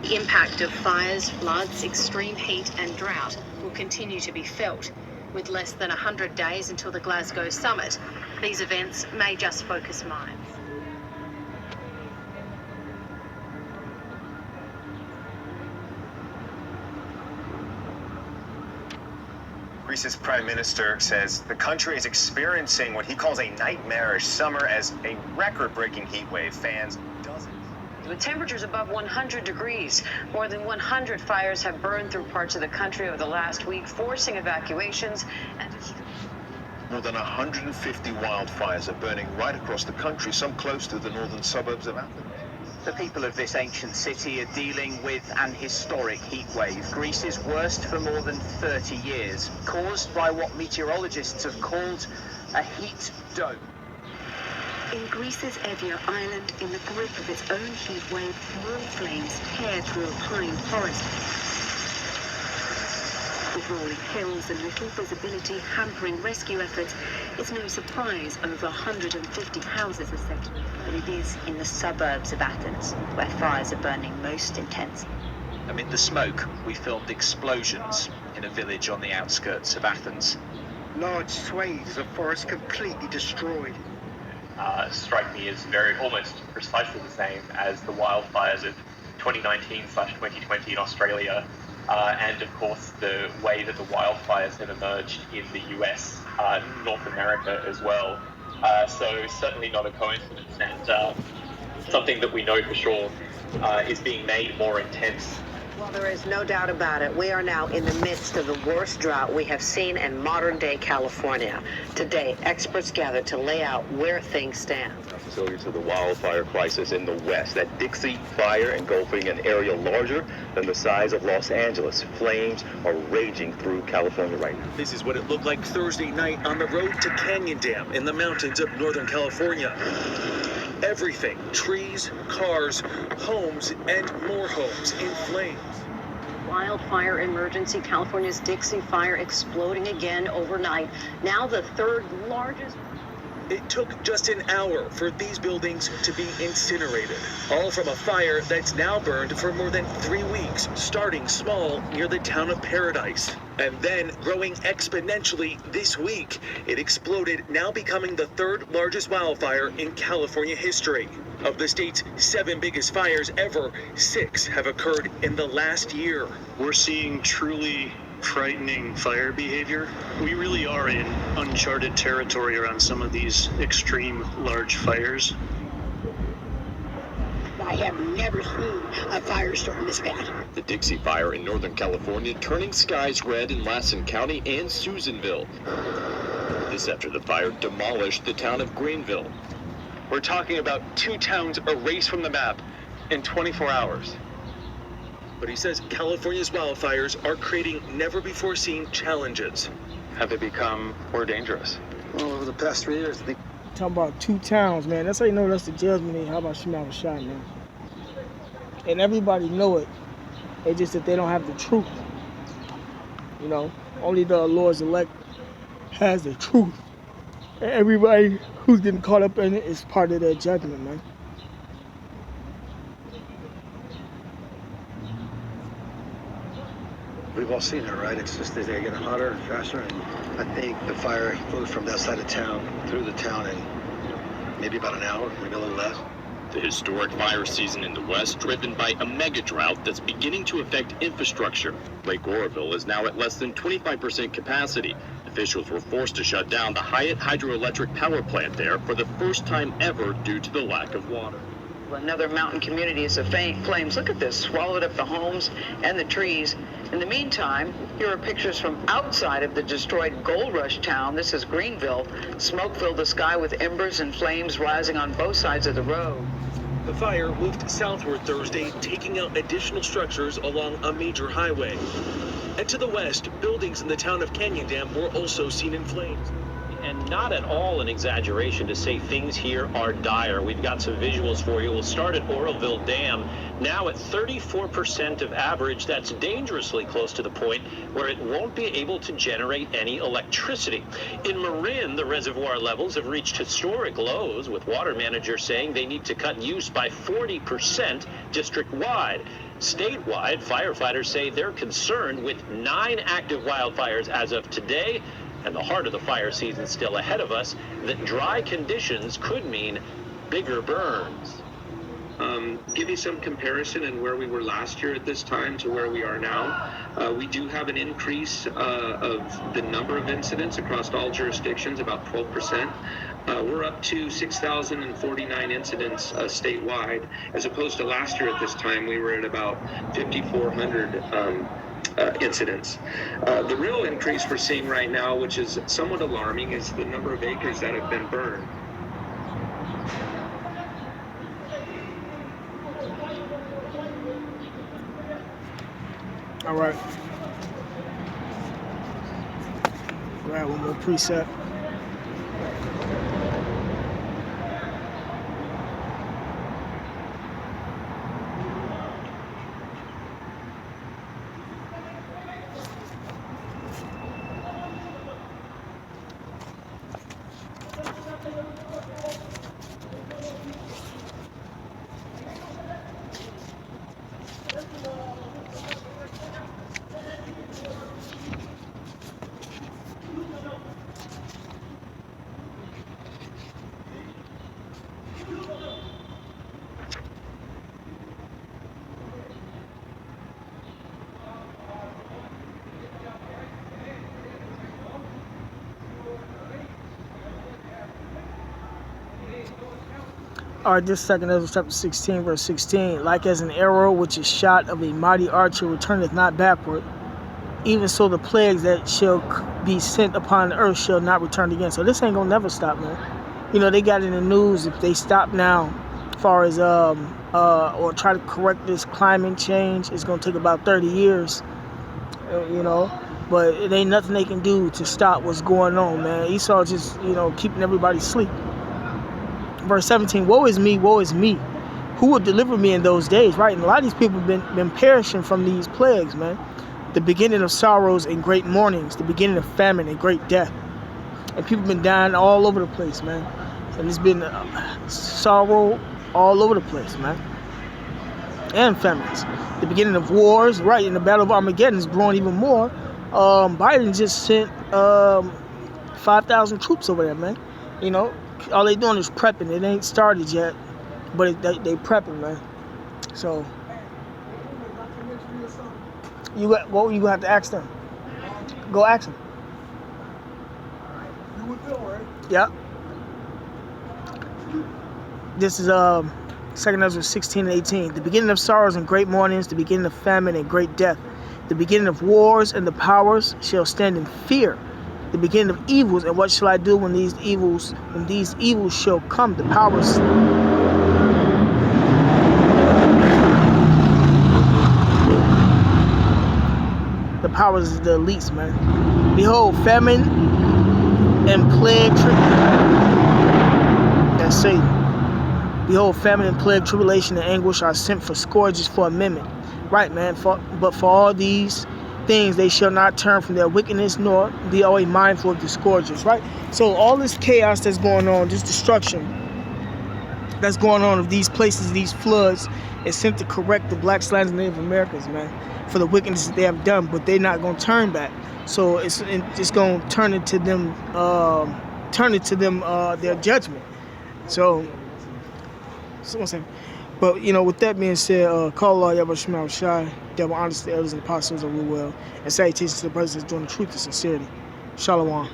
The impact of fires, floods, extreme heat and drought will continue to be felt. With less than 100 days until the Glasgow summit, these events may just focus minds. Greece's prime minister says the country is experiencing what he calls a nightmarish summer as a record-breaking heat wave fans dozens. With temperatures above 100 degrees, more than 100 fires have burned through parts of the country over the last week, forcing evacuations and more than 150 wildfires are burning right across the country, some close to the northern suburbs of Athens. The people of this ancient city are dealing with an historic heat wave, Greece's worst for more than 30 years, caused by what meteorologists have called a heat dome. In Greece's Evia island, in the grip of its own heat wave, warm flames tear through a pine forest. With rolling hills and little visibility hampering rescue efforts, it's no surprise over 150 houses are set. But it is in the suburbs of Athens where fires are burning most intense. Amid the smoke, we filmed explosions in a village on the outskirts of Athens. Large swathes of forest completely destroyed. Strike me as almost precisely the same as the wildfires of 2019/2020 in Australia, and of course the way that the wildfires have emerged in the US, North America as well. So certainly not a coincidence, and something that we know for sure is being made more intense. well, there is no doubt about it. We are now in the midst of the worst drought we have seen in modern-day California. Today, experts gather to lay out where things stand. Facility to the wildfire crisis in the West. That Dixie fire engulfing an area larger than the size of Los Angeles. Flames are raging through California right now. This is what it looked like Thursday night on the road to Canyon Dam in the mountains of Northern California. Everything, trees, cars, homes, and more homes in flames. Wildfire emergency. California's Dixie Fire exploding again overnight. Now the third largest. It took just an hour for these buildings to be incinerated, all from a fire that's now burned for more than 3 weeks, starting small near the town of Paradise, and then growing exponentially this week. It exploded, now becoming the third largest wildfire in California history. Of the state's 7 biggest fires ever, 6 have occurred in the last year. We're seeing truly frightening fire behavior. We really are in uncharted territory around some of these extreme large fires. I have never seen a firestorm this bad. The Dixie Fire in Northern California turning skies red in Lassen County and Susanville. This after the fire demolished the town of Greenville. We're talking about 2 towns erased from the map in 24 hours. But he says California's wildfires are creating never-before-seen challenges. Have they become more dangerous? Well, over the past 3 years, Talking about 2 towns, man. That's how you know that's the judgment. How about shooting out a shot, man? And everybody know it. It's just that they don't have the truth. You know, only the Lord's elect has the truth. And everybody who's getting caught up in it is part of their judgment, man. we've all seen it, right? It's just that they're getting hotter and faster, and I think the fire moved from that side of town through the town in maybe about an hour, maybe a little less. The historic fire season in the West driven by a mega drought that's beginning to affect infrastructure. Lake Oroville is now at less than 25% capacity. Officials were forced to shut down the Hyatt hydroelectric power plant there for the first time ever due to the lack of water. Another mountain community is aflame. Flames, look at this, swallowed up the homes and the trees. In the meantime, here are pictures from outside of the destroyed Gold Rush town. This is Greenville. Smoke filled the sky with embers and flames rising on both sides of the road. The fire moved southward Thursday, taking out additional structures along a major highway. And to the west, buildings in the town of Canyon Dam were also seen in flames. And not at all an exaggeration to say things here are dire. We've got some visuals for you. We'll start at Oroville Dam. Now at 34% of average, that's dangerously close to the point where it won't be able to generate any electricity. In Marin, the reservoir levels have reached historic lows, with water managers saying they need to cut use by 40% district-wide. Statewide, firefighters say they're concerned with 9 active wildfires as of today, and the heart of the fire season still ahead of us, that dry conditions could mean bigger burns. Give you some comparison in where we were last year at this time to where we are now. We do have an increase of the number of incidents across all jurisdictions, about 12%. We're up to 6,049 incidents statewide, as opposed to last year at this time, we were at about 5,400 incidents. The real increase we're seeing right now, which is somewhat alarming, is the number of acres that have been burned. All right. Grab one more preset. All right, this second Ezra chapter 16, verse 16. Like as an arrow which is shot of a mighty archer returneth not backward, even so the plagues that shall be sent upon the earth shall not return again. So this ain't gonna never stop, man. You know, they got in the news, if they stop now, as far as or try to correct this climate change, it's gonna take about 30 years. You know, but it ain't nothing they can do to stop what's going on, man. Esau just, you know, keeping everybody asleep. Verse 17, woe is me, who will deliver me in those days, right? And a lot of these people have been perishing from these plagues, man. The beginning of sorrows and great mournings, the beginning of famine and great death. And people have been dying all over the place, man. And it's been sorrow all over the place, man. And famines. The beginning of wars, right? In the Battle of Armageddon is brewing even more. Biden just sent 5,000 troops over there, man. You know, all they doing is prepping. It ain't started yet, but they prepping, man. So you got what you gonna have to ask them? Go ask them. You would feel, right? Yeah. This is 2 Ezra 16 and 18. The beginning of sorrows and great mournings, the beginning of famine and great death, the beginning of wars, and the powers shall stand in fear. The beginning of evils, and what shall I do when these evils shall come? The powers. The powers is the elites, man. Behold, famine and plague. That's Satan. Behold, famine and plague, tribulation and anguish are sent for scourges for amendment. Right, man. But for all these things they shall not turn from their wickedness, nor be always mindful of the scourges, right? So all this chaos that's going on, this destruction that's going on of these places, these floods, is sent to correct the blacks, lands, and Native Americans, man, for the wickedness that they have done, but they're not going to turn back. So it's going to turn into them their judgment. So 1 second. But, you know, with that being said, call Allah Yahweh Shema Shai, devil honest the elders and apostles of rule well, and salutations to the brothers that's doing the truth and sincerity. Shalom.